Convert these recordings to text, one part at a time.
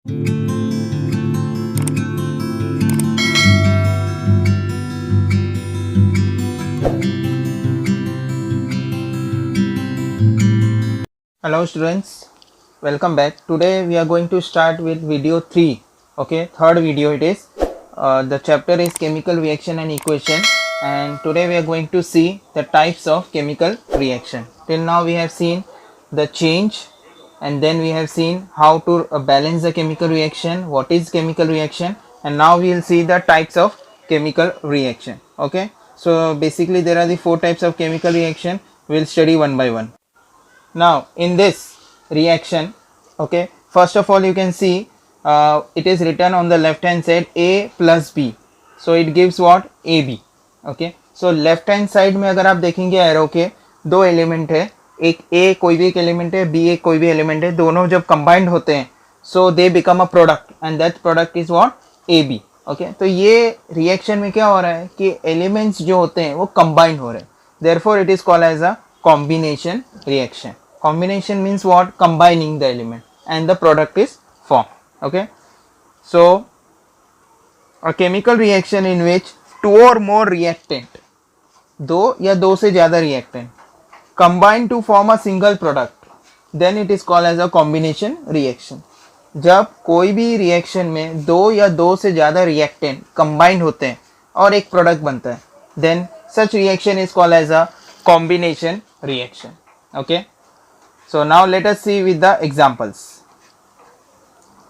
Hello students, welcome back. Today we are going to start with video 3. Okay, third video it is. The chapter is chemical reaction and equation, and today we are going to see the types of chemical reaction. Till now we have seen the change, and then we have seen how to balance the chemical reaction, what is chemical reaction, and now we will see the types of chemical reaction. Okay, so basically there are the 4 types of chemical reaction. We will study one by one. Now in this reaction, okay, first of all you can see it is written on the left hand side A plus B, so it gives what, AB. okay, so left hand side में अगर आप देखेंगे arrow के दो element है, एक A कोई भी एक एलिमेंट है, B एक कोई भी एलिमेंट है, दोनों जब कंबाइंड होते हैं so they become a product and that product is what, AB. Okay, तो ये रिएक्शन में क्या हो रहा है कि एलिमेंट्स जो होते हैं वो कंबाइंड हो रहे हैं, therefore it is called as a combination reaction. Combination means what? Combining the element and the product is formed. Okay, so a chemical reaction in which two or more reactant, दो या दो से ज़्यादा reactant combine to form a single product, then it is called as a combination reaction. जब कोई भी reaction में दो या दो से ज़्यादा रिएक्टेंट कंबाइन होते हैं और एक प्रोडक्ट बनता है, then such reaction is called as a combination reaction. Okay, so now let us see with the examples.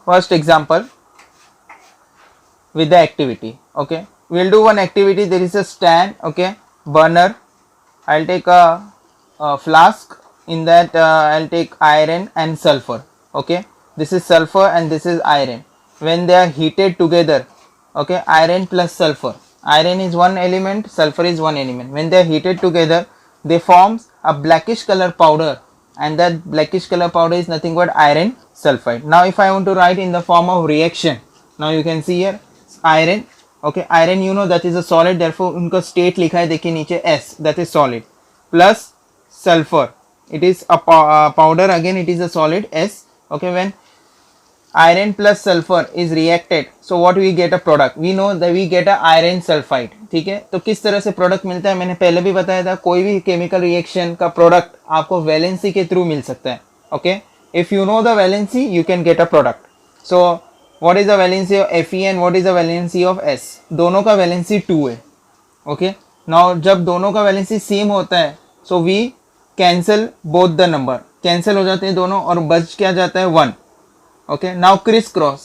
First example with the activity. Okay, we will do one activity. There is a stand, okay, burner. I'll take a flask. In that I'll take iron and sulfur. Okay, this is sulfur and this is iron. When they are heated together, okay, iron plus sulfur, iron is one element, sulfur is one element. When they are heated together, they forms a blackish color powder, and that blackish color powder is nothing but iron sulfide. Now if I want to write in the form of reaction, now you can see here iron, okay, iron you know that is a solid, therefore उनका state लिखा है देखिए नीचे S, that is solid, plus sulfur, it is a powder, again it is a solid S. Okay, when iron plus sulfur is reacted, so what we get a product, we know that we get a iron sulfide. ठीक है, तो किस तरह से product मिलता है मैंने पहले भी बताया था, कोई भी केमिकल रिएक्शन का प्रोडक्ट आपको वैलेंसी के थ्रू मिल सकता है. Okay, if you know the valency you can get a product. So what is the valency of Fe and what is the valency of S? दोनों का वैलेंसी 2 है. Okay, now जब दोनों का वैलेंसी सेम होता है so we cancel both the number, cancel हो जाते हैं दोनों और बच क्या जाता है 1. Okay, now crisscross,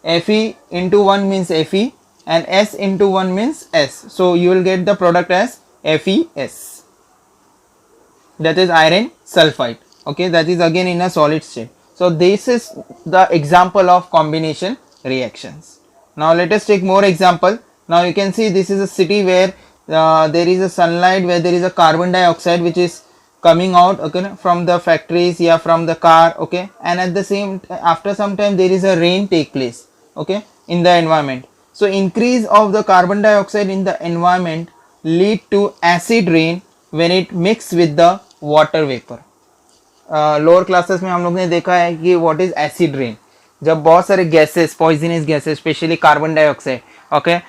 Fe into 1 means Fe and S into 1 means S, so you will get the product as FeS, that is iron sulfide. Okay, that is again in a solid state. So this is the example of combination reactions. Now let us take more example. Now you can see this is a city where there is a sunlight, where there is a carbon dioxide which is coming out, okay, from the factories, yeah, from the car. Okay, and at the same after some time there is a rain take place, okay, in the environment. So increase of the carbon dioxide in the environment lead to acid rain when it mix with the water vapor. Lower classes में हम लोग ने देखा है कि what is acid rain, जब बहुत सारे gases, poisonous gases, specially carbon dioxide, okay,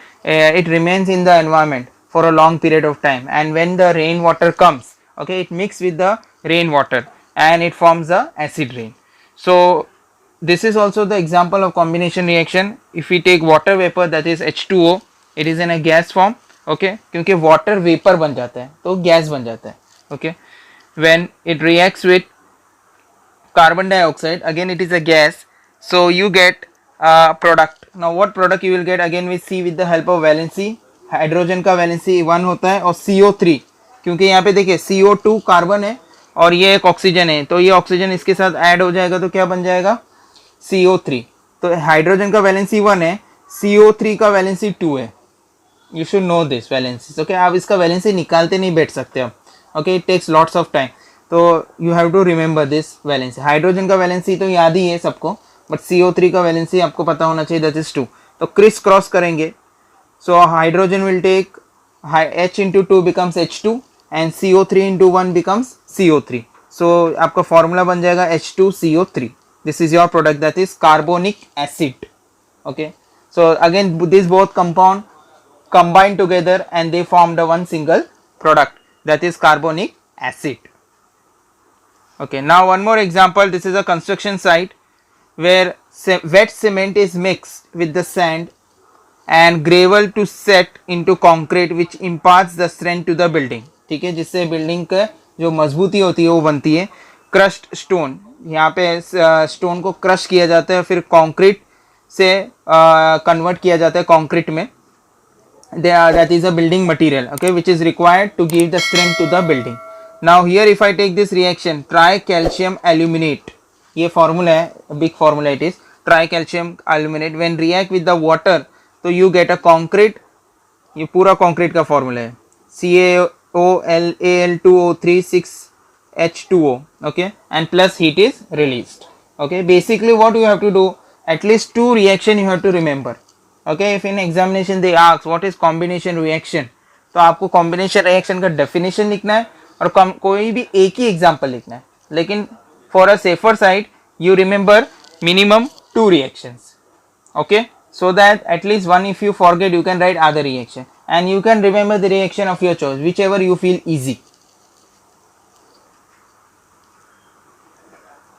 it remains in the environment for a long period of time, and when the rain water comes, okay, it mixes with the rainwater and it forms the acid rain. So this is also the example of combination reaction. If we take water vapor, that is H2O, it is in a gas form. okay, क्योंकि water vapor बन जाता है तो gas बन जाता है. okay, when it reacts with carbon dioxide, again it is a gas, so you get a product. Now what product you will get, again we see with the help of valency. Hydrogen का valency 1 होता है और CO3, क्योंकि यहाँ पे देखिए CO2 carbon है और ये एक ऑक्सीजन है, तो ये ऑक्सीजन इसके साथ ऐड हो जाएगा तो क्या बन जाएगा, CO3. तो हाइड्रोजन का वैलेंसी 1 है, CO3 का वैलेंसी 2 है. You should know this valency. Okay, आप इसका वैलेंसी निकालते नहीं बैठ सकते आप. Okay, it takes lots of time, तो you have to remember this valency. Hydrogen का वैलेंसी तो याद ही है सबको, बट CO3 का वैलेंसी आपको पता होना चाहिए, दैट इज 2. तो क्रिस क्रॉस करेंगे, so hydrogen will take H into 2 becomes H2 and CO3 into 1 becomes CO3. So आपका फॉर्मूला बन जाएगा H2CO3. this is your product, that is carbonic acid. Okay, so again these both compound combine together and they form the one single product, that is carbonic acid. Okay, now one more example. This is a construction site where wet cement is mixed with the sand and gravel to set into concrete which imparts the strength to the building. ठीक है, जिससे building का जो मजबूती होती है वो बनती है. क्रश्ड स्टोन, यहाँ पे स्टोन को क्रश किया जाता है, फिर कंक्रीट से कन्वर्ट किया जाता है कंक्रीट में. that is a building material, okay, which is required to give the strength to the building. Now here if I take this reaction tricalcium aluminate, ये formula है, big formula it is, tricalcium aluminate, when react with the water तो you get a concrete, ये पूरा concrete का formula है, CaOLAl2O36H2O, okay, and plus heat is released. Okay, basically what you have to do, at least two reaction you have to remember. Okay, if in examination they ask what is combination reaction, तो आपको combination reaction का definition लिखना है और कोई भी एक ही example लिखना है, लेकिन for a safer side you remember minimum two reactions. Okay, so that at least one, if you forget you can write other reaction and you can remember the reaction of your choice, whichever you feel easy.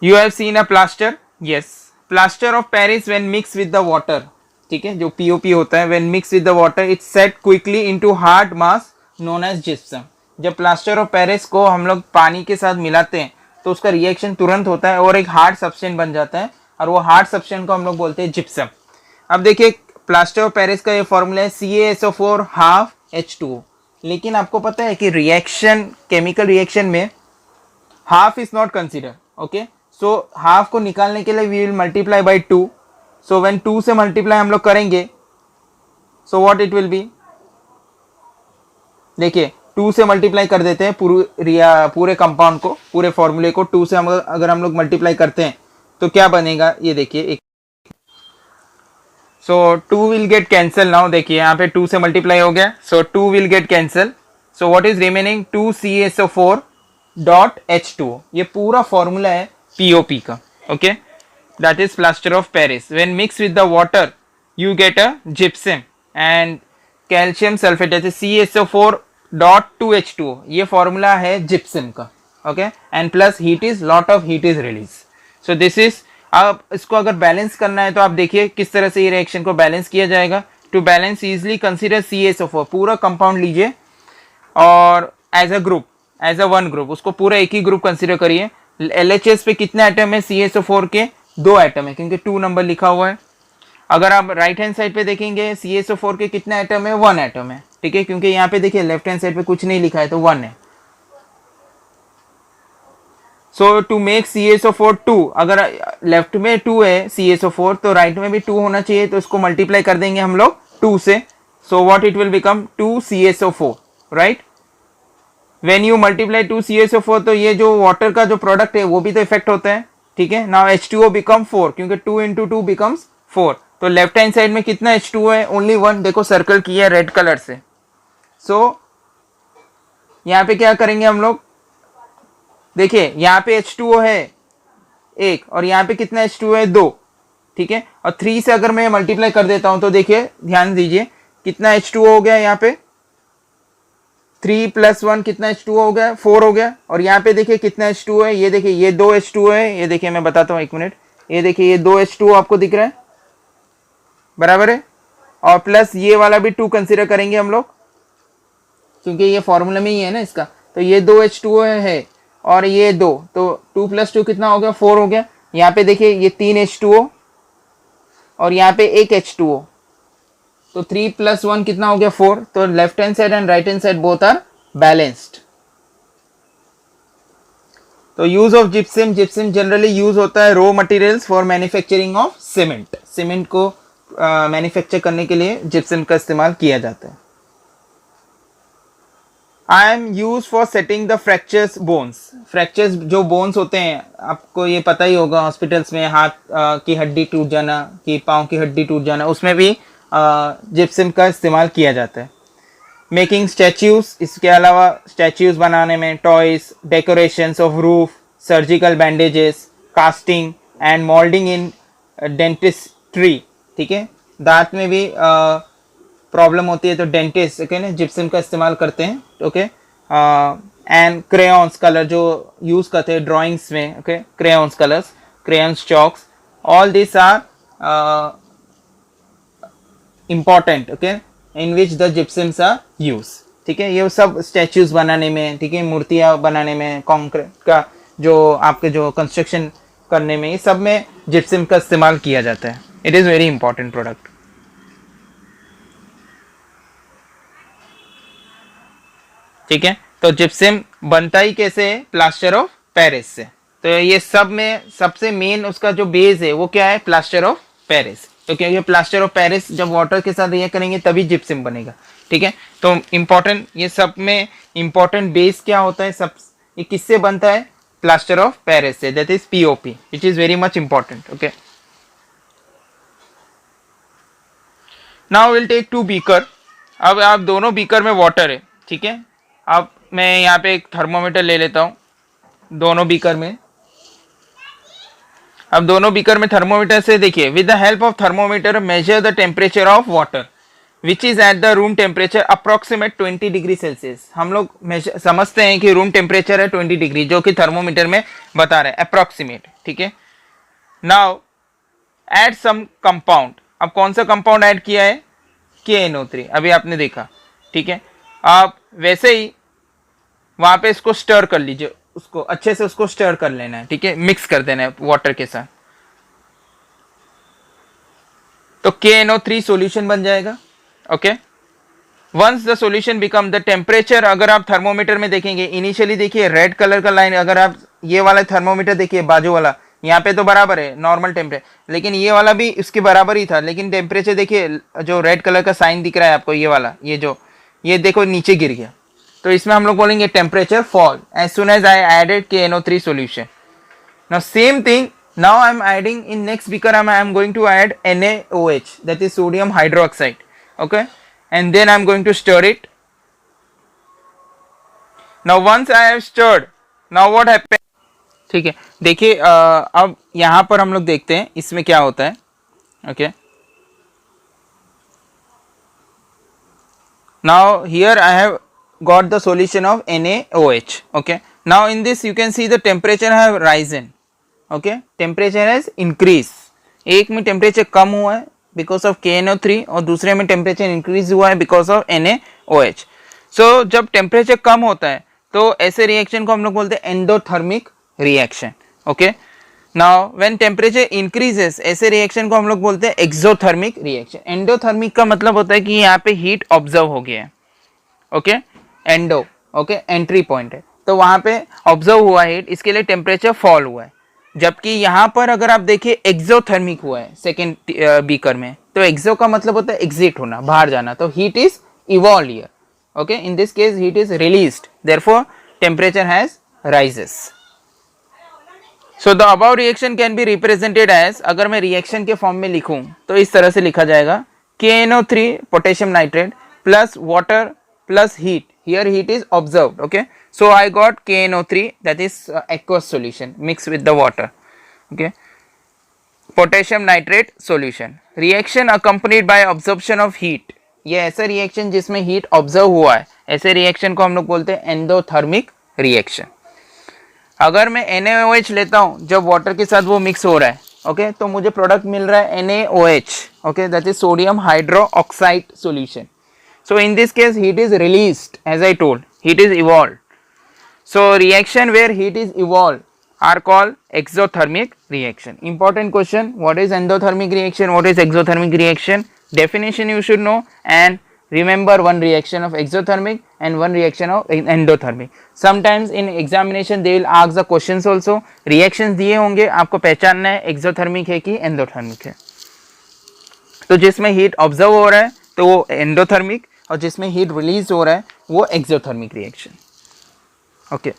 You have seen a plaster, yes, plaster of Paris when mixed with the water, ठीक है, जो POP होता है, when mixed with the water it's set quickly into hard mass known as gypsum. जब plaster of Paris को हम लोग पानी के साथ मिलाते हैं तो उसका रिएक्शन तुरंत होता है और एक हार्ड सब्सटेंस बन जाता है और वो हार्ड सब्सटेंस को हम लोग बोलते हैं जिप्सम. अब देखिए प्लास्टर ऑफ पेरिस का ये फॉर्मूला है CaSO4 हाफ H2O, लेकिन आपको पता है कि रिएक्शन, केमिकल रिएक्शन में half is not consider. Okay, so half को निकालने के लिए we will multiply by 2. So when 2 से मल्टीप्लाई हम लोग करेंगे, so what it will be, देखिए 2 से मल्टीप्लाई कर देते हैं पूरे कंपाउंड को, पूरे फॉर्मूले को 2 से अगर हम लोग मल्टीप्लाई करते हैं तो क्या बनेगा, ये देखिए. सो 2 विल गेट कैंसल. नाउ देखिए यहाँ पे 2 से मल्टीप्लाई हो गया, सो 2 will get cancel. So what is remaining, 2CaSO4 dot H2O. ये पूरा फॉर्मूला है POP का. Okay, that is plaster of Paris. When mixed with the water you get a gypsum and calcium sulfate, that is CaSO4 dot 2H2O. ये formula है gypsum का. Okay, and plus heat is, lot of heat is released. So this is, अब इसको अगर balance करना है तो आप देखिए किस तरह से ये रिएक्शन को बैलेंस किया जाएगा. To balance easily consider CaSO4, पूरा कंपाउंड लीजिए और as a group, as a one group, उसको पूरा एक ही ग्रुप कंसिडर करिए. LHS पे कितने एटम है, CaSO4 के 2 एटम है क्योंकि 2 नंबर लिखा हुआ है. अगर आप राइट हैंड साइड पे देखेंगे CaSO4 के कितने एटम है, 1 एटम है. ठीक है, क्योंकि यहाँ पे देखिए लेफ्ट हैंड साइड पे कुछ नहीं लिखा है तो 1 है. सो टू मेक CaSO4 2, अगर लेफ्ट में 2 है CaSO4 तो राइट में भी 2 होना चाहिए, तो इसको मल्टीप्लाई कर देंगे हम लोग 2 से. सो what it will become, 2CaSO4, right. When you multiply 2CaSO4 तो ये जो वाटर का जो प्रोडक्ट है वो भी तो इफेक्ट होता है. ठीक है, नाउ H2O बिकम 4 क्योंकि 2 into 2 बिकम्स 4. तो लेफ्ट हैंड साइड में कितना H2O है, ओनली 1. देखो सर्कल किया रेड कलर से. सो यहाँ पे क्या करेंगे हम लोग, देखिए यहाँ पे H2O है 1 और यहाँ पे कितना H2O है 2. ठीक है, और 3 से अगर मैं मल्टीप्लाई कर देता हूं तो देखिए ध्यान दीजिए कितना H2O हो गया, यहाँ पे 3 + 1 कितना H2O हो गया, 4 हो गया. और यहाँ पे देखिए कितना H2O है, ये देखिए ये 2 H2O है, ये देखिए मैं बताता हूँ 1 मिनट, ये देखिए ये 2 H2O आपको दिख रहा है, बराबर है. और प्लस ये वाला भी 2 कंसिडर करेंगे हम लोग क्योंकि ये फॉर्मूला में ही है ना इसका. तो ये 2 H2O है और ये 2, तो 2 + 2 कितना हो गया, 4 हो गया. यहाँ पे देखिए ये 3 H2O और यहाँ पे 1 H2O, तो 3 + 1 कितना हो गया, 4. तो left hand side and right hand side both are balanced. तो use of gypsum, gypsum generally use होता है raw materials for manufacturing of cement. Cement को मैन्युफैक्चर करने के लिए जिप्सम का इस्तेमाल किया जाता है. I am use for setting the fractures bones. Fractures जो बोन्स होते हैं आपको ये पता ही होगा, हॉस्पिटल्स में हाथ की हड्डी टूट जाना, कि पाँव की हड्डी टूट जाना, उसमें भी जिप्सम का इस्तेमाल किया जाता है. मेकिंग स्टैच्यूज, इसके अलावा स्टैच्यूज बनाने में, toys, decorations of roof, surgical bandages, casting, and moulding in dentistry, ठीक है, दांत में भी प्रॉब्लम होती है तो डेंटिस्ट ओके ना जिप्सम का इस्तेमाल करते हैं, ओके। एंड क्रेयॉन्स कलर जो यूज करते हैं ड्राइंग्स में, okay, crayons colours, crayons chalks, all this are important, okay, in which the gypsums are used, ठीक है। ये सब स्टैचूज बनाने में, ठीक है, मूर्तियाँ बनाने में, कंक्रीट का जो आपके जो कंस्ट्रक्शन करने में, ये सब में जिप्सम का इस्तेमाल किया जाता है। It is very important product, ठीक है। तो जिप्सम बनता ही कैसे है? प्लास्टर ऑफ पेरिस से। तो ये सब में सबसे मेन उसका जो बेस है वो क्या है? Plaster of Paris. तो क्योंकि प्लास्टर ऑफ पेरिस जब वाटर के साथ रिएक्ट करेंगे तभी जिप्सम बनेगा, ठीक है। तो इम्पोर्टेंट, ये सब में इम्पोर्टेंट बेस क्या होता है? सब ये किससे बनता है? प्लास्टर ऑफ पेरिस से, that is POP, which is very much important, okay. Now will take 2 beaker. अब आप दोनों बीकर में वाटर है, ठीक है। अब मैं यहाँ पे एक थर्मोमीटर ले लेता हूँ दोनों बीकर में। अब दोनों बीकर में थर्मोमीटर से देखिए, with the help of thermometer measure the temperature of water which is at the room temperature approximate 20 degree Celsius. हम लोग समझते हैं कि रूम टेम्परेचर है 20 डिग्री, जो कि थर्मोमीटर में बता रहे हैं अप्रोक्सीमेट, ठीक है। Now add some compound. अब कौन सा कंपाउंड ऐड किया है? KNO3, अभी आपने देखा, ठीक है। आप वैसे ही वहां पे इसको स्टर कर लीजिए, उसको अच्छे से उसको स्टर कर लेना है, ठीक है, मिक्स कर देना है वाटर के साथ, तो KNO3 सॉल्यूशन बन जाएगा, okay. Once the solution become the temperature, अगर आप थर्मोमीटर में देखेंगे इनिशियली देखिए रेड कलर का लाइन, अगर आप ये वाला थर्मोमीटर देखिए बाजू वाला, यहाँ पे तो बराबर है नॉर्मल टेम्परेचर, लेकिन ये वाला भी इसके बराबर ही था, लेकिन टेम्परेचर देखिए जो रेड कलर का साइन दिख रहा है आपको, ये वाला, ये देखो नीचे गिर गया, तो इसमें हम लोग बोलेंगे temperature fall as soon as I added KNO3 solution. Now same thing, now I am adding in next beaker I am going to add NaOH, that is sodium hydroxide, okay, and then I am going to stir it. Now once I have stirred, now what happens, ठीक है। देखिए अब यहाँ पर हम लोग देखते हैं इसमें क्या होता है, okay. Now here I have got the solution of NaOH, okay. Now in this you can see the temperature have risen, okay, temperature has increase. एक में टेम्परेचर कम हुआ है बिकॉज ऑफ KNO3 और दूसरे में टेम्परेचर इंक्रीज हुआ है because of NaOH। सो जब टेम्परेचर कम होता है तो ऐसे रिएक्शन को हम लोग बोलते हैं endothermic reaction, okay. Now when temperature increases, ऐसे रिएक्शन को हम लोग बोलते हैं एक्सोथर्मिक रिएक्शन। एंडोथर्मिक का मतलब होता है कि यहाँ पे हीट ऑब्जर्व हो गया है, okay, endo, okay, entry point है, तो वहाँ पे ऑब्जर्व हुआ हीट, इसके लिए टेम्परेचर फॉल हुआ है। जबकि यहाँ पर अगर आप देखिए एक्सोथर्मिक हुआ है सेकेंड बीकर में, तो एक्सो का मतलब होता है एग्जिट होना, बाहर जाना, तो heat is evolve here, okay. In this case heat is released, therefore temperature has rises. So the above reaction can be represented as, अगर मैं रिएक्शन के फॉर्म में लिखूं तो इस तरह से लिखा जाएगा, KNO3 potassium nitrate plus water plus heat, here heat is observed, okay. So I got KNO3, that is aqueous solution mixed with the water, okay. Potassium nitrate solution, reaction accompanied by absorption of heat, ये ऐसा reaction जिसमें heat observe हुआ है, ऐसे reaction को हम लोग बोलते हैं एंडोथर्मिक रिएक्शन। अगर मैं NaOH लेता हूँ जब वाटर के साथ वो मिक्स हो रहा है, ओके, तो मुझे प्रोडक्ट मिल रहा है NaOH, okay, that is sodium hydroxide solution. So in this case heat is released, as I told, heat is evolved. So reaction where heat is evolved are called exothermic reaction. Important question, what is endothermic reaction, what is exothermic reaction? Definition you should know, and remember one reaction of exothermic and one reaction of endothermic. Sometimes in examination they will ask the questions also, reactions दिए होंगे, आपको पहचानना है exothermic है कि endothermic है। तो जिसमें heat observe हो रहा है तो वो endothermic, और जिसमें हीट रिलीज हो रहा है वो exothermic reaction, okay.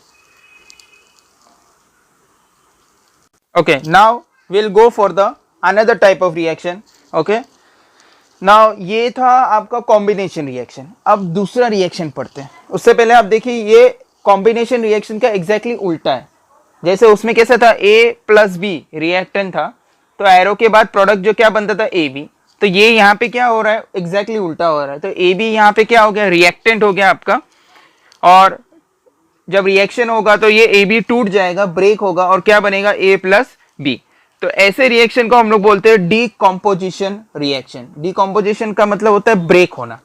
Okay, now will go for the another type of reaction, okay. Now ये था आपका कॉम्बिनेशन रिएक्शन। अब दूसरा रिएक्शन पढ़ते हैं, उससे पहले आप देखिए ये कॉम्बिनेशन रिएक्शन का एग्जैक्टली उल्टा है। जैसे उसमें कैसा था, ए प्लस बी रिएक्टेंट था, तो एरो के बाद प्रोडक्ट जो क्या बनता था, ए बी। तो ये यहाँ पे क्या हो रहा है, एग्जैक्टली उल्टा हो रहा है। तो ए बी यहाँ पे क्या हो गया, रिएक्टेंट हो गया आपका, और जब रिएक्शन होगा तो ये ए बी टूट जाएगा, ब्रेक होगा, और क्या बनेगा, ए प्लस बी। तो ऐसे रिएक्शन को हम लोग बोलते हैं डीकम्पोजिशन रिएक्शन। डीकम्पोजिशन का मतलब होता है ब्रेक होना,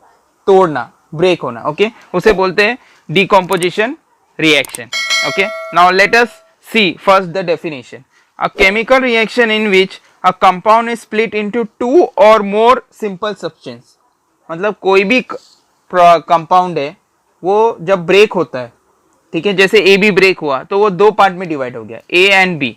तोड़ना, ब्रेक होना। ओके, उसे बोलते हैं decomposition reaction. Okay, now let us see first the definition. A chemical reaction in which a compound is split into two or more simple substance. मतलब कोई भी कंपाउंड है वो जब ब्रेक होता है, ठीक है, जैसे ए बी ब्रेक हुआ तो वो दो पार्ट में डिवाइड हो गया, ए एंड बी,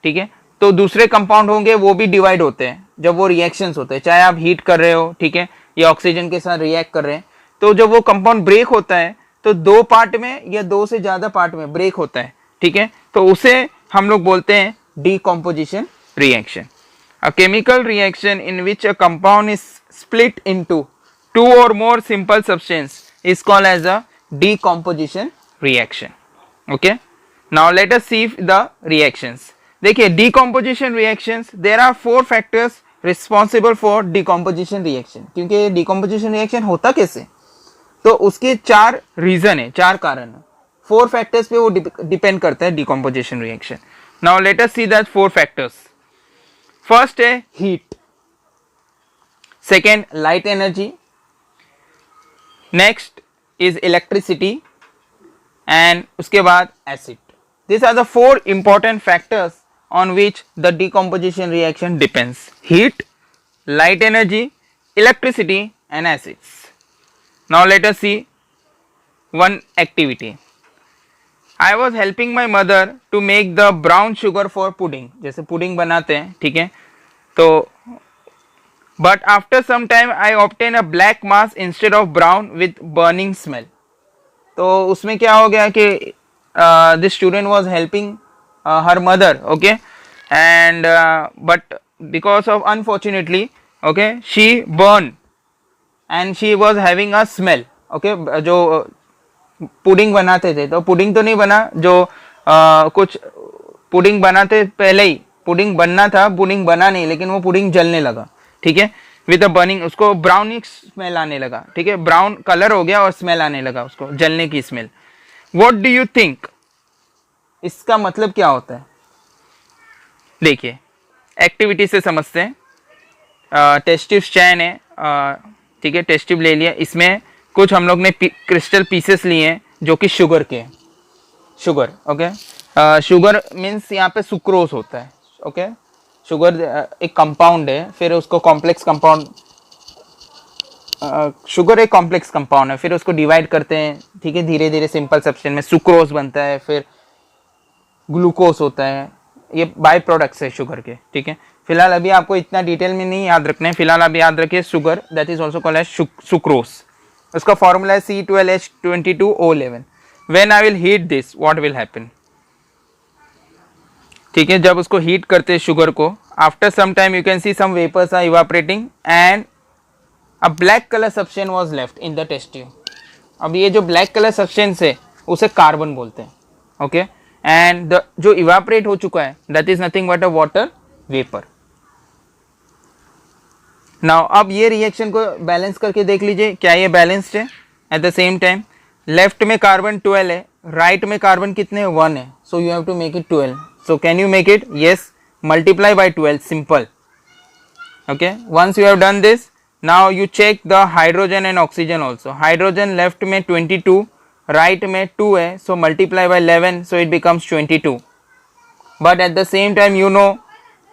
ठीक है। तो दूसरे कंपाउंड होंगे वो भी डिवाइड होते हैं जब वो रिएक्शंस होते हैं, चाहे आप हीट कर रहे हो, ठीक है, या ऑक्सीजन के साथ रिएक्ट कर रहे हैं। तो जब वो कंपाउंड ब्रेक होता है तो दो पार्ट में या दो से ज्यादा पार्ट में ब्रेक होता है, ठीक है, तो उसे हम लोग बोलते हैं decomposition reaction. A chemical reaction in which a compound is split into two और more simple substance is called as a decomposition reaction. Okay, now let us see the reactions. देखिए, decomposition reactions, there are 4 factors responsible for decomposition reaction. क्योंकि decomposition reaction होता कैसे, तो उसके 4 reason है, 4 कारण है, 4 फैक्टर्स पे वो डिपेंड करता है decomposition reaction. Now let us see that 4 factors. First है heat, second light energy, next is electricity, and उसके बाद acid. This are the 4 important factors on which the decomposition reaction depends: heat, light energy, electricity and acids. Now let us see one activity. I was helping my mother to make the brown sugar for pudding. जैसे pudding बनाते हैं, ठीक है, तो but after some time I obtained a black mass instead of brown with burning smell. तो उसमें क्या हो गया कि this student was helping her mother, okay, and but because of unfortunately, okay, she burned and she was having a smell. Okay, जो pudding बनाते थे, तो पुडिंग तो नहीं बना, जो कुछ पुडिंग बनाते पहले ही पुडिंग बनना था, पुडिंग बना नहीं, लेकिन वो पुडिंग जलने लगा, ठीक है, विद अ बर्निंग, उसको ब्राउनिश स्मेल आने लगा, ठीक है, ब्राउन कलर हो गया और स्मेल आने लगा, उसको जलने की smell. What do you think, इसका मतलब क्या होता है? देखिए, एक्टिविटी से समझते हैं। टेस्ट ट्यूब चैन है, ठीक है, टेस्ट ट्यूब ले लिया, इसमें कुछ हम लोग ने क्रिस्टल पीसेस लिए हैं जो कि शुगर के हैं, शुगर, ओके, शुगर मीन्स यहाँ पे सुक्रोज होता है, ओके, शुगर एक कंपाउंड है, फिर उसको कॉम्प्लेक्स कंपाउंड, शुगर एक कॉम्प्लेक्स कंपाउंड है, फिर उसको डिवाइड करते हैं, ठीक है, धीरे धीरे सिंपल सब्सटेंस में सुक्रोज बनता है, फिर ग्लूकोज होता है, ये बाय प्रोडक्ट्स है शुगर के, ठीक है। फिलहाल अभी आपको इतना डिटेल में नहीं याद रखना है, फिलहाल आप याद रखिए sugar, that is also called as sucrose. उसका फॉर्मूला है C12H22O11। When I will heat this, what will happen, ठीक है, जब उसको हीट करते हैं शुगर को, after some time you can see some vapours are evaporating and a black colour substance was left in the test tube. अब ये जो ब्लैक कलर सब्सटेंस है उसे कार्बन बोलते हैं, ओके, एंड जो इवापोरेट हो चुका है that is nothing but a water vapour. Now अब ये रिएक्शन को बैलेंस करके देख लीजिए, क्या ये बैलेंस्ड है? At the same time left में कार्बन 12 है, राइट में कार्बन कितने 1 है, so you have to make it 12। So can you make it? Yes, multiply by 12, simple, okay. Once you have done this, now you check the hydrogen and oxygen also. Hydrogen left में 22, right में 2 है, so multiply by 11, so it becomes 22। But at the same time you know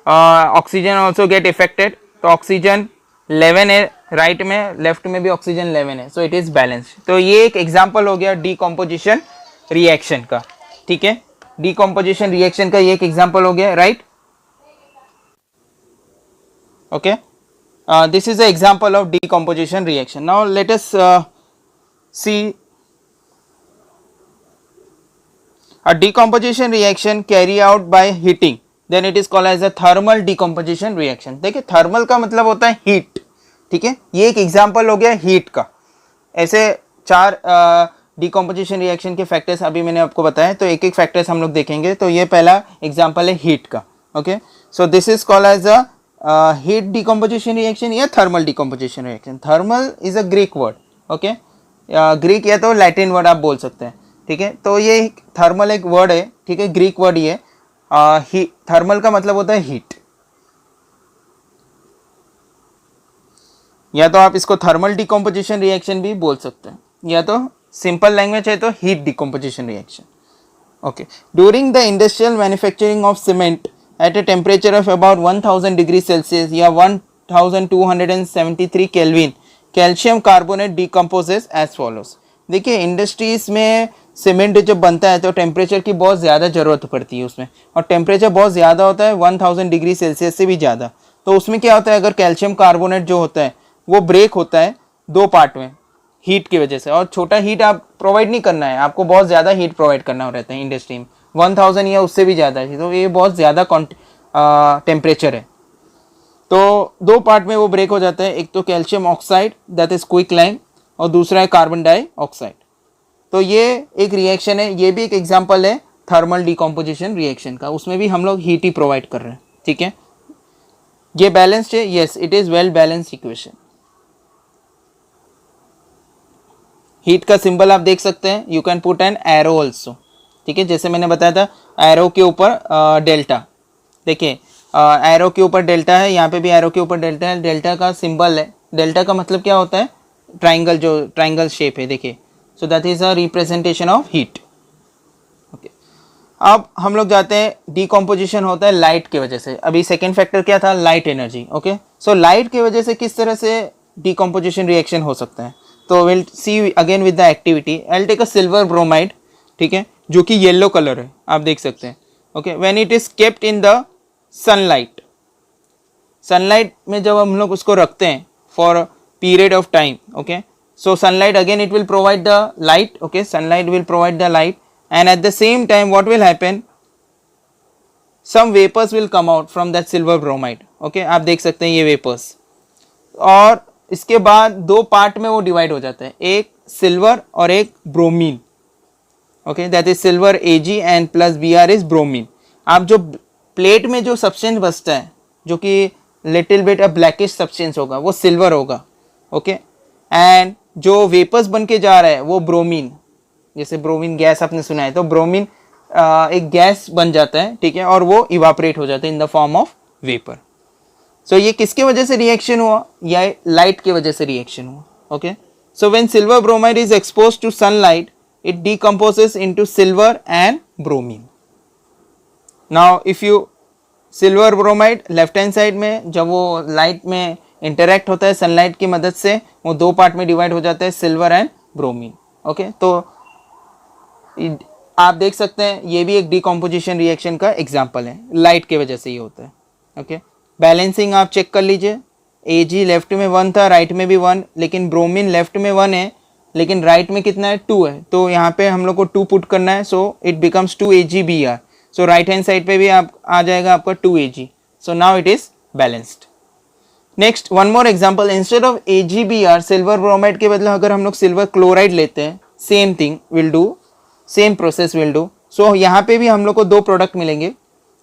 oxygen also get affected, तो oxygen 11 है right में, left में भी oxygen 11 है, so it is balanced. तो ये एक एग्जांपल हो गया डीकम्पोजिशन रिएक्शन का, ठीक है, डीकम्पोजिशन रिएक्शन का ये एक एग्जांपल हो गया, right, okay. This is the example of decomposition reaction. Now let us see a decomposition reaction carry out by heating, then it is called as a thermal decomposition reaction। देखिए, thermal का मतलब होता है heat, ठीक है, ये एक example हो गया हीट का। ऐसे 4 डिकम्पोजिशन रिएक्शन के फैक्टर्स अभी मैंने आपको बताया, तो एक एक फैक्टर्स हम लोग देखेंगे। तो ये पहला एग्जांपल है हीट का। Okay, so this is called as a heat decomposition reaction या thermal decomposition reaction. Thermal is a Greek word. Okay, Greek या तो लैटिन वर्ड आप बोल सकते हैं, ठीक है। तो ये थर्मल एक वर्ड है, ठीक है, ग्रीक वर्ड ही है। थर्मल का मतलब होता है हीट, या तो आप इसको थर्मल डिकम्पोजिशन रिएक्शन भी बोल सकते हैं, या तो सिंपल लैंग्वेज है तो heat decomposition reaction. Okay, during the industrial manufacturing of cement at a temperature of about 1000 degree Celsius या 1273 kelvin, calcium carbonate decomposes as follows. देखिए, इंडस्ट्रीज में सीमेंट जब बनता है तो टेम्परेचर की बहुत ज़्यादा ज़रूरत पड़ती है उसमें, और टेम्परेचर बहुत ज़्यादा होता है, 1000 डिग्री सेल्सियस से भी ज़्यादा। तो उसमें क्या होता है, अगर कैल्शियम कार्बोनेट जो होता है वो ब्रेक होता है दो पार्ट में हीट की वजह से, और छोटा हीट आप प्रोवाइड नहीं करना है, आपको बहुत ज़्यादा हीट प्रोवाइड करना रहता है इंडस्ट्री में, 1000 या उससे भी ज़्यादा है, तो ये बहुत ज़्यादा टेम्परेचर है। तो दो पार्ट में वो ब्रेक हो जाता है, एक तो calcium oxide that is quick lime, और दूसरा है कार्बन डाइऑक्साइड। तो ये एक रिएक्शन है, ये भी एक एग्जांपल है थर्मल डिकम्पोजिशन रिएक्शन का, उसमें भी हम लोग हीट ही प्रोवाइड कर रहे हैं, ठीक है। ये बैलेंस्ड है, yes it is well balanced equation. Heat का सिंबल आप देख सकते हैं, you can put an arrow also, ठीक है, जैसे मैंने बताया था एरो के ऊपर डेल्टा। देखिए, एरो के ऊपर डेल्टा है, यहाँ पे भी एरो के ऊपर डेल्टा है, डेल्टा का सिंबल है। डेल्टा का मतलब क्या होता है, ट्राइंगल, जो ट्राइंगल शेप है, देखिए, so that is a representation of heat. Okay, अब हम लोग जाते हैं, डिकम्पोजिशन होता है लाइट की वजह से। अभी सेकेंड फैक्टर क्या था, light energy. Okay, so light की वजह से किस तरह से डिकम्पोजिशन रिएक्शन हो सकता है, तो will see again with the activity. I will take a silver bromide, ठीक है, जो कि येलो कलर है, आप देख सकते हैं। Okay, when it is kept in the sunlight, sunlight में जब हम लोग उसको रखते हैं for period of time, okay, so sunlight again it will provide the light, okay, sunlight will provide the light, and at the same time what will happen, some vapors will come out from that silver bromide, okay, आप देख सकते हैं ये vapours, और इसके बाद दो part में वो डिवाइड हो जाता है, एक सिल्वर और एक bromine. Okay, that is silver Ag and plus Br is bromine. आप जो प्लेट में जो सब्सटेंस बचता है, जो कि little bit a blackish substance होगा, वो सिल्वर होगा। ओके, एंड जो वेपर्स बन के जा रहा है वो ब्रोमीन, जैसे ब्रोमीन गैस आपने सुना है, तो ब्रोमीन एक गैस बन जाता है, ठीक है, और वो इवापोरेट हो जाता है in the form of vapour. So ये किसके वजह से रिएक्शन हुआ, या लाइट की वजह से रिएक्शन हुआ। Okay, so when silver bromide is exposed to sunlight it decomposes into silver and bromine. Now if you silver bromide left hand side में जब वो लाइट में इंटरेक्ट होता है सनलाइट की मदद से, वो दो पार्ट में डिवाइड हो जाता है, सिल्वर एंड ब्रोमीन। ओके, तो आप देख सकते हैं ये भी एक डिकम्पोजिशन रिएक्शन का एग्जांपल है, लाइट की वजह से ये होता है। ओके, बैलेंसिंग आप चेक कर लीजिए, Ag लेफ्ट में 1 था, राइट में भी 1, लेकिन ब्रोमीन लेफ्ट में 1 है, लेकिन राइट में कितना है, 2 है, तो यहाँ पे हम लोग को 2 पुट करना है, so it becomes 2 AgBr। So right hand side पे भी आप आ जाएगा आपका 2 Ag, so now it is balanced. Next one more example, instead of AgBr silver bromide के बदले अगर हम लोग सिल्वर क्लोराइड लेते हैं, same thing will do, same process will do. So यहाँ पे भी हम लोग को दो प्रोडक्ट मिलेंगे,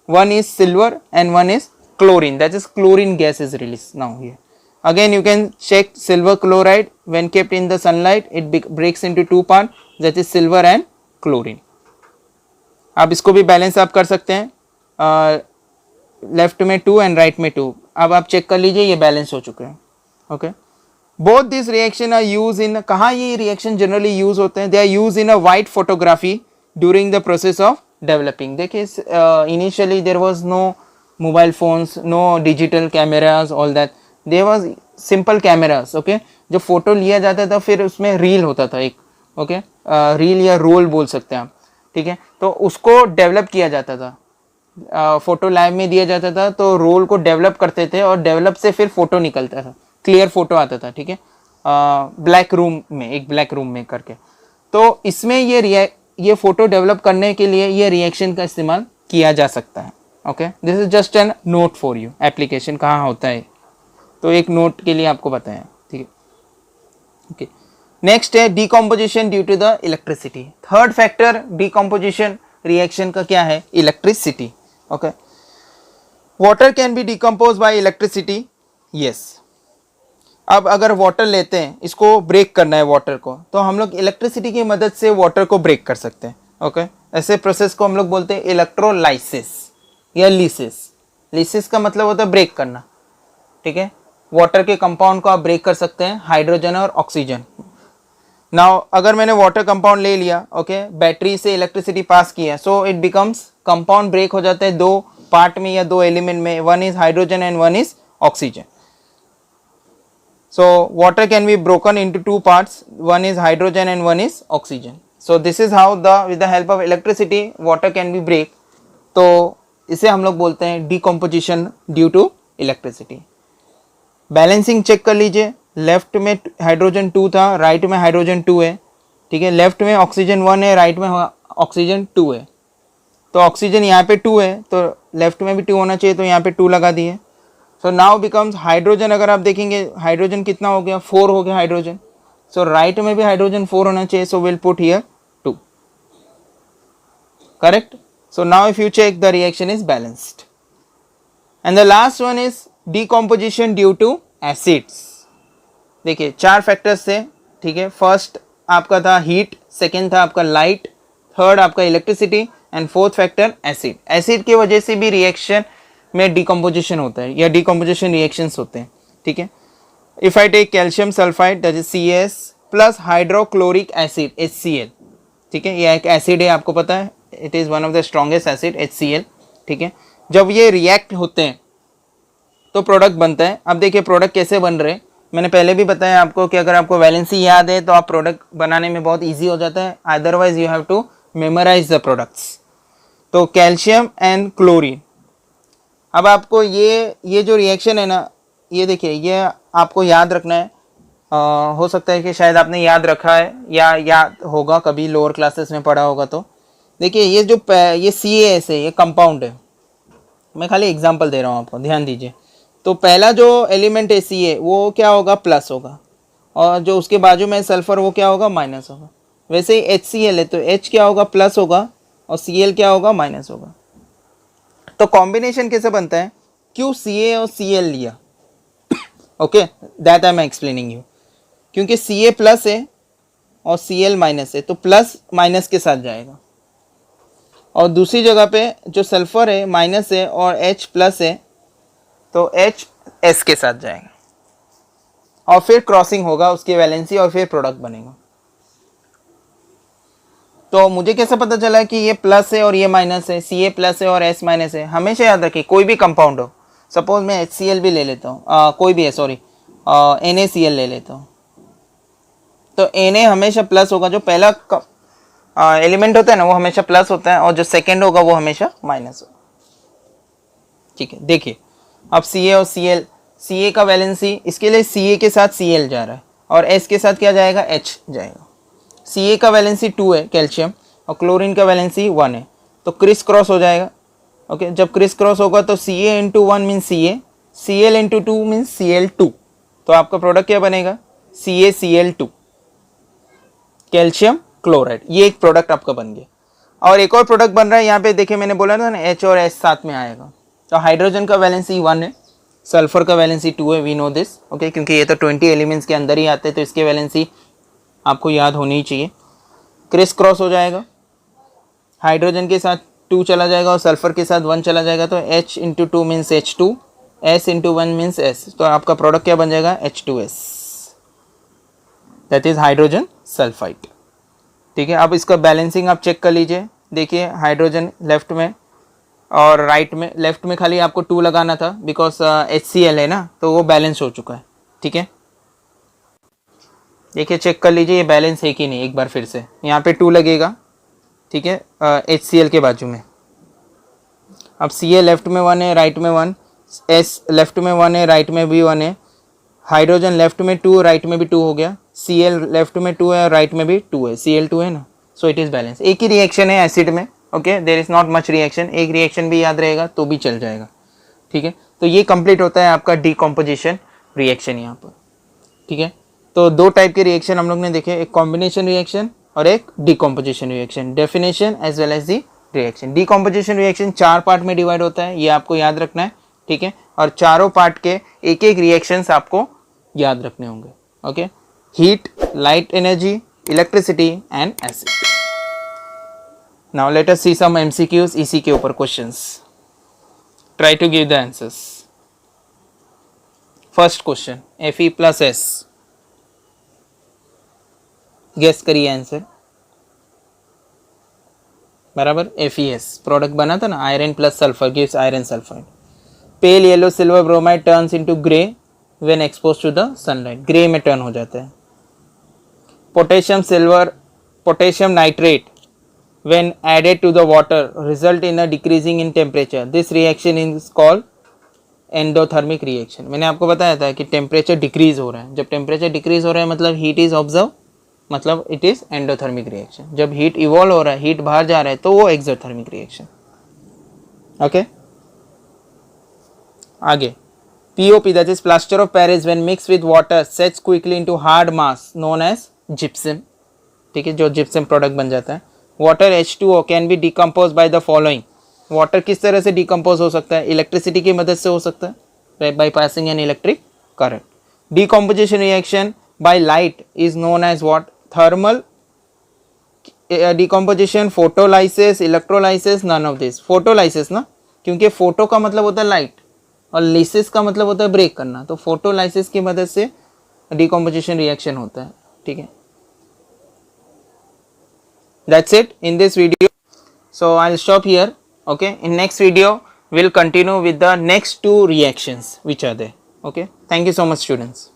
one is silver and one is chlorine, that is chlorine gas is released. Now here again you can check silver chloride when kept in the sunlight it breaks into two parts, that is silver and chlorine. आप इसको भी balance आप कर सकते हैं, left में 2 and right में 2। अब आप चेक कर लीजिए ये बैलेंस हो चुके हैं। Okay, both this reaction are use in, कहाँ ये रिएक्शन जनरली यूज होते हैं, they are use in a white photography during the process of developing. देखिए, initially there was no mobile phones, no digital cameras, all that, there was simple cameras. okay, जो photo लिया जाता था फिर उसमें reel होता था एक, ओके, रील या रोल बोल सकते हैं आप, ठीक है, तो उसको डेवलप किया जाता था, फोटो लैब में दिया जाता था, तो रोल को डेवलप करते थे और डेवलप से फिर फोटो निकलता था, क्लियर फोटो आता था, ठीक है, ब्लैक रूम में, एक ब्लैक रूम में करके। तो इसमें ये फोटो डेवलप करने के लिए ये रिएक्शन का इस्तेमाल किया जा सकता है। Okay, this is just n naught for you, application कहाँ होता है, तो एक नोट के लिए आपको बताया, ठीक है। ओके, नेक्स्ट है decomposition due to the electricity. Third factor decomposition reaction का क्या है? Electricity. Okay, water can be decompose by electricity, yes. अब अगर वाटर लेते हैं, इसको ब्रेक करना है वाटर को, तो हम लोग इलेक्ट्रिसिटी की मदद से वाटर को ब्रेक कर सकते हैं। ओके, ऐसे प्रोसेस को हम लोग बोलते हैं इलेक्ट्रोलाइसिस या लीसिस। लीसिस का मतलब होता है ब्रेक करना, ठीक है। वाटर के कंपाउंड को आप ब्रेक कर सकते हैं, हाइड्रोजन और ऑक्सीजन। नाउ अगर मैंने वाटर कंपाउंड ले लिया, ओके, बैटरी से इलेक्ट्रिसिटी पास किया, so it becomes, compound break हो जाता है दो पार्ट में या दो एलिमेंट में, one is hydrogen and one is oxygen. So water can be broken into two parts, one is hydrogen and one is oxygen. So this is how with the help of electricity water can be break. तो इसे हम लोग बोलते हैं decomposition due to electricity. Balancing check कर लीजिए, left में hydrogen 2 था, राइट में हाइड्रोजन 2 है, ठीक है। लेफ्ट में ऑक्सीजन 1 है, राइट में ऑक्सीजन 2 है। तो ऑक्सीजन यहाँ पे 2 है, तो लेफ्ट में भी 2 होना चाहिए, तो यहाँ पे 2 लगा दिए। सो नाउ बिकम्स हाइड्रोजन, अगर आप देखेंगे हाइड्रोजन कितना हो गया? 4 हो गया हाइड्रोजन। सो राइट में भी हाइड्रोजन 4 होना चाहिए, so will put here 2, correct. So now if you check the reaction is balanced. And the last one is decomposition due to acids. देखिए 4 फैक्टर्स थे, ठीक है। फर्स्ट आपका था हीट, सेकेंड था आपका लाइट, थर्ड आपका electricity and fourth factor acid. Acid की वजह से भी रिएक्शन में डिकम्पोजिशन होता है या डिकम्पोजिशन रिएक्शंस होते हैं, ठीक है। If I take calcium sulphide that is CaS plus hydrochloric acid HCl, ठीक है, यह एक एसिड है, आपको पता है, it is one of the strongest acid HCl, ठीक है। जब ये रिएक्ट होते हैं तो प्रोडक्ट बनता है। अब देखिए प्रोडक्ट कैसे बन रहे हैं, मैंने पहले भी बताया आपको कि अगर आपको वैलेंसी याद है तो आप प्रोडक्ट बनाने में बहुत ईजी हो जाता है, otherwise you have to memorise the products. तो कैल्शियम एंड क्लोरीन, अब आपको ये जो रिएक्शन है ना, ये देखिए, ये आपको याद रखना है। हो सकता है कि शायद आपने याद रखा है या याद होगा, कभी लोअर क्लासेस में पढ़ा होगा। तो देखिए ये जो ये CaS है, ये कंपाउंड है, मैं खाली एग्जांपल दे रहा हूँ आपको, ध्यान दीजिए। तो पहला जो एलिमेंट है Ca, वो क्या होगा? प्लस होगा, और जो उसके बाजू में सल्फर वो क्या होगा? माइनस होगा। वैसे ही HCl है, तो H क्या होगा? प्लस होगा, और Cl क्या होगा? माइनस होगा। तो कॉम्बिनेशन कैसे बनता है? क्यों Ca और Cl लिया? Okay, that I am explaining you. क्योंकि Ca प्लस है और Cl माइनस है, तो प्लस माइनस के साथ जाएगा, और दूसरी जगह पे जो सल्फर है माइनस है और H प्लस है, तो H S के साथ जाएगा, और फिर क्रॉसिंग होगा उसकी वैलेंसी, और फिर प्रोडक्ट बनेगा। तो मुझे कैसे पता चला कि ये प्लस है और ये माइनस है, Ca प्लस है और S माइनस है? हमेशा याद रखिए, कोई भी कंपाउंड हो, सपोज मैं HCl भी ले लेता हूँ, कोई भी है, सॉरी NaCl ले लेता हूँ, तो Na हमेशा प्लस होगा। जो पहला एलिमेंट होता है ना, वो हमेशा प्लस होता है, और जो सेकेंड होगा वो हमेशा माइनस होगा, ठीक है। देखिए अब Ca और Cl, Ca का वैलेंसी, इसके लिए Ca के साथ Cl जा रहा है, और S के साथ क्या जाएगा? H जाएगा। Ca का वैलेंसी 2 है कैल्शियम, और क्लोरीन का वैलेंसी 1 है, तो क्रिस क्रॉस हो जाएगा। ओके, जब क्रिस क्रॉस होगा तो Ca into 1 means Ca, Cl into 2 means Cl2, तो आपका प्रोडक्ट क्या बनेगा? CaCl2, calcium chloride. ये एक प्रोडक्ट आपका बन गया। और एक और प्रोडक्ट बन रहा है यहाँ पे, देखिए मैंने बोला था ना H और S साथ में आएगा। तो हाइड्रोजन का वैलेंसी 1 है, सल्फर का वैलेंसी 2 है, वी नो दिस, ओके, क्योंकि ये तो 20 एलिमेंट्स के अंदर ही आते हैं, तो इसके वैलेंसी आपको याद होनी ही चाहिए। क्रिस क्रॉस हो जाएगा, हाइड्रोजन के साथ 2 चला जाएगा और सल्फर के साथ 1 चला जाएगा, तो H into 2 means H2, S into 1 means S, तो आपका प्रोडक्ट क्या बन जाएगा? H2S, that is hydrogen sulphide, ठीक है। अब इसका बैलेंसिंग आप चेक कर लीजिए। देखिए हाइड्रोजन लेफ्ट में और राइट में, लेफ्ट में खाली आपको 2 लगाना था बिकॉज HCl है ना, तो वो बैलेंस हो चुका है, ठीक है। देखिए चेक कर लीजिए ये बैलेंस है कि नहीं, एक बार फिर से यहाँ पे 2 लगेगा, ठीक है, HCl के बाजू में। अब Ca लेफ्ट में 1 है, राइट में 1, S लेफ्ट में 1 है, राइट में भी 1 है, हाइड्रोजन लेफ्ट में 2, राइट में भी 2 हो गया, Cl लेफ्ट में 2 है और राइट में भी 2 है, Cl2 है ना, सो इट इज़ बैलेंस। एक ही रिएक्शन है एसिड में, okay, there is not much reaction, एक रिएक्शन भी याद रहेगा तो भी चल जाएगा, ठीक है। तो ये कंप्लीट होता है आपका डिकम्पोजिशन रिएक्शन यहाँ पर, ठीक है। तो दो टाइप के रिएक्शन हम लोग ने देखे, एक कॉम्बिनेशन रिएक्शन और एक decomposition reaction. Definition as well as the reaction. Decomposition reaction 4 part में डिवाइड होता है, ये आपको याद रखना है, ठीक है. और चारों पार्ट के एक एक रिएक्शंस आपको याद रखने होंगे. Okay, heat, light energy, electricity and acid. Now let us see some MCQs इसी के ऊपर questions. Try to give the answers. First question, Fe plus S. Guess करिए आंसर. बराबर, FeS प्रोडक्ट बना था ना, iron plus sulphur gives iron sulphide. Pale yellow silver bromide turns into grey when exposed to the sunlight. Grey में turn हो जाता है. Potassium nitrate when added to the water result in a decreasing in temperature. This reaction is called endothermic reaction. मैंने आपको बताया था कि temperature decrease हो रहा है. जब टेम्परेचर डिक्रीज हो रहा है मतलब हीट इज ऑब्जर्व, मतलब इट इज एंडोथर्मिक रिएक्शन. जब हीट इवॉल्व हो रहा है, हीट बाहर जा रहा है, तो वो एक्सोथर्मिक रिएक्शन. ओके, आगे. POP that is plaster of Paris when mixed with water sets quickly into hard mass known as gypsum. ठीक है, जो जिप्सम प्रोडक्ट बन जाता है. Water H2O can be decompose by the following. Water किस तरह से डिकम्पोज हो सकता है? इलेक्ट्रिसिटी की मदद से हो सकता है, by passing an electric current. Decomposition reaction by light is known as what? Thermal decomposition, photolysis, electrolysis, none of this. Photolysis ना, क्योंकि फोटो का मतलब होता है लाइट और लाइसिस का मतलब होता है ब्रेक करना, तो फोटोलाइसिस की मदद से डिकम्पोजिशन रिएक्शन होता है. ठीक है, that's it in this video. So I'll stop here. Okay, in next video we'll continue with the next 2 reactions which are there. Okay, thank you so much students.